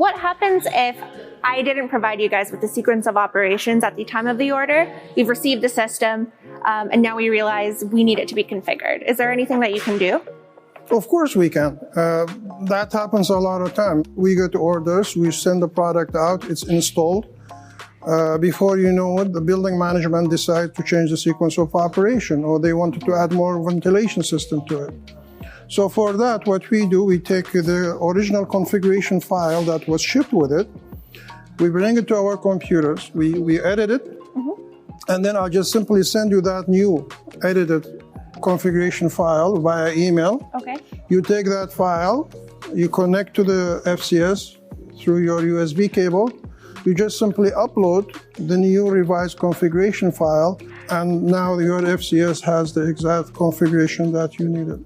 What happens if I didn't provide you guys with the sequence of operations at the time of the order? We've received the system, and now we realize we need it to be configured. Is there anything that you can do? Of course we can. That happens a lot of time. We get orders, we send the product out, it's installed. Before you know it, the building management decides to change the sequence of operation, or they wanted to add more ventilation system to it. So for that, what we do, we take the original configuration file that was shipped with it, we bring it to our computers, we edit it, and then I'll just simply send you that new edited configuration file via email. Okay. You take that file, you connect to the FCS through your USB cable, you just simply upload the new revised configuration file, and now your FCS has the exact configuration that you needed.